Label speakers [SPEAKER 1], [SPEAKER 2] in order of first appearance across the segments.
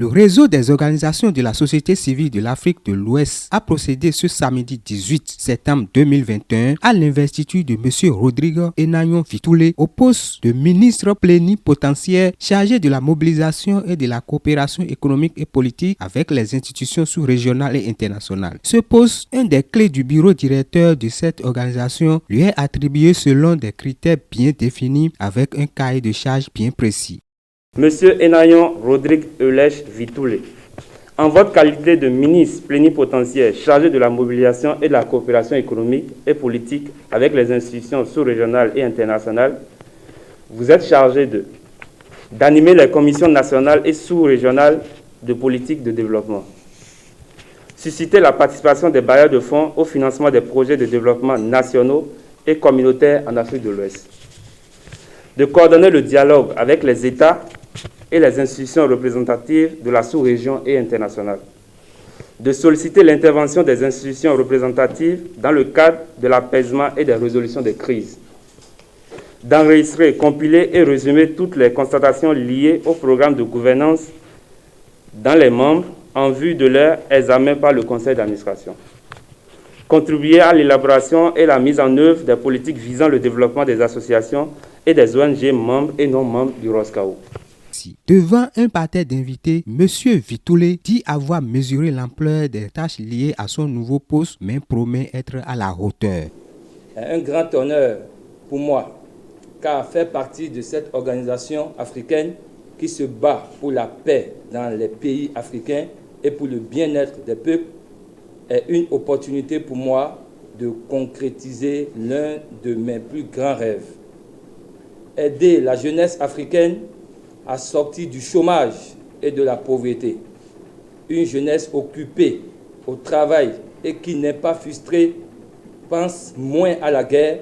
[SPEAKER 1] Le réseau des organisations de la société civile de l'Afrique de l'Ouest a procédé ce samedi 18 septembre 2021 à l'investiture de M. Rodrigue Enayon Vitoulé au poste de ministre plénipotentiaire chargé de la mobilisation et de la coopération économique et politique avec les institutions sous-régionales et internationales. Ce poste, un des clés du bureau directeur de cette organisation, lui est attribué selon des critères bien définis avec un cahier de charges bien précis.
[SPEAKER 2] Monsieur Enayon Rodrigue Eulèche Vitoulé, en votre qualité de ministre plénipotentiaire chargé de la mobilisation et de la coopération économique et politique avec les institutions sous-régionales et internationales, vous êtes chargé d'animer les commissions nationales et sous-régionales de politique de développement, susciter la participation des bailleurs de fonds au financement des projets de développement nationaux et communautaires en Afrique de l'Ouest, de coordonner le dialogue avec les États et les institutions représentatives de la sous-région et internationale, de solliciter l'intervention des institutions représentatives dans le cadre de l'apaisement et des résolutions des crises, d'enregistrer, compiler et résumer toutes les constatations liées au programme de gouvernance dans les membres en vue de leur examen par le conseil d'administration, contribuer à l'élaboration et la mise en œuvre des politiques visant le développement des associations et des ONG membres et non membres du ROSCAO.
[SPEAKER 1] Devant un parterre d'invités, M. Vitoulé dit avoir mesuré l'ampleur des tâches liées à son nouveau poste, mais promet être à la hauteur.
[SPEAKER 3] Un grand honneur pour moi, car faire partie de cette organisation africaine qui se bat pour la paix dans les pays africains et pour le bien-être des peuples est une opportunité pour moi de concrétiser l'un de mes plus grands rêves. Aider la jeunesse africaine à sortir du chômage et de la pauvreté. Une jeunesse occupée au travail et qui n'est pas frustrée pense moins à la guerre,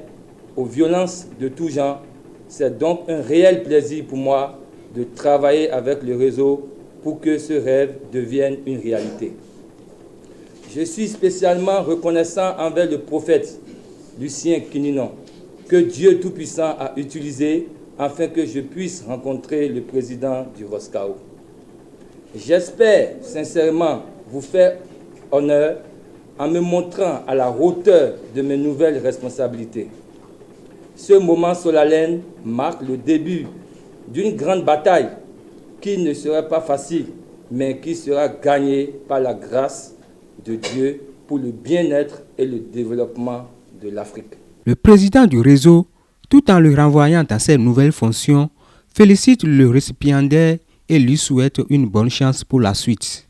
[SPEAKER 3] aux violences de tout genre. C'est donc un réel plaisir pour moi de travailler avec le réseau pour que ce rêve devienne une réalité. Je suis spécialement reconnaissant envers le prophète Lucien Kininon, que Dieu Tout-Puissant a utilisé afin que je puisse rencontrer le président du ROSCAO. J'espère sincèrement vous faire honneur en me montrant à la hauteur de mes nouvelles responsabilités. Ce moment solennel marque le début d'une grande bataille qui ne sera pas facile, mais qui sera gagnée par la grâce de Dieu pour le bien-être et le développement de l'Afrique.
[SPEAKER 1] Le président du réseau, tout en le renvoyant dans ses nouvelles fonctions, félicite le récipiendaire et lui souhaite une bonne chance pour la suite.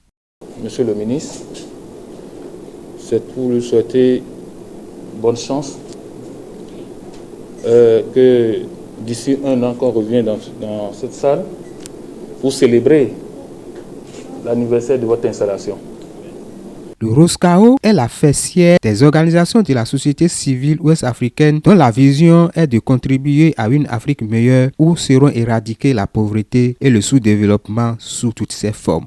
[SPEAKER 4] Monsieur le ministre, c'est pour lui souhaiter bonne chance, que d'ici un an qu'on revient dans cette salle pour célébrer l'anniversaire de votre installation.
[SPEAKER 1] Le ROSCAO est la fessière des organisations de la société civile ouest-africaine dont la vision est de contribuer à une Afrique meilleure où seront éradiquées la pauvreté et le sous-développement sous toutes ses formes.